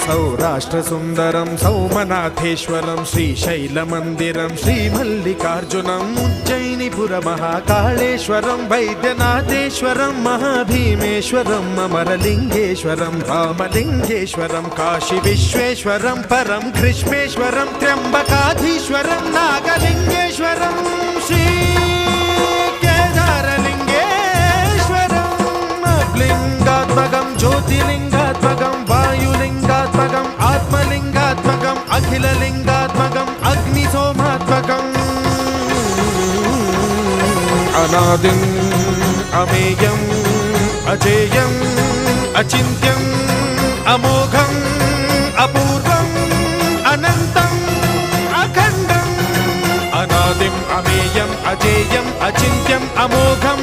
सौराष्ट्रसुन्दरं सौमनाथेश्वरं श्रीशैलमन्दिरं श्रीमल्लिकार्जुनम् उज्जयिनीपुरमहाकाळेश्वरं वैद्यनाथेश्वरं महाभीमेश्वरम् अमरलिङ्गेश्वरं रामलिङ्गेश्वरं काशीविश्वेश्वरं परं ग्रीष्मेश्वरं त्र्यम्बकाधीश्वरं नागलिङ्गेश्वरं लिंगात्मकं ज्योतिलिंगात्मकं वायुलिंगात्मकं आत्मलिंगात्मकं अखिललिंगात्मकं अग्निसोमात्मकम् अनादिं अमेयं अजेयं अचिन्त्यं अमोघं अपूर्वं अनन्तं अखण्डं अनादिं अमेयं अजेयं अचिन्त्यं अमोघं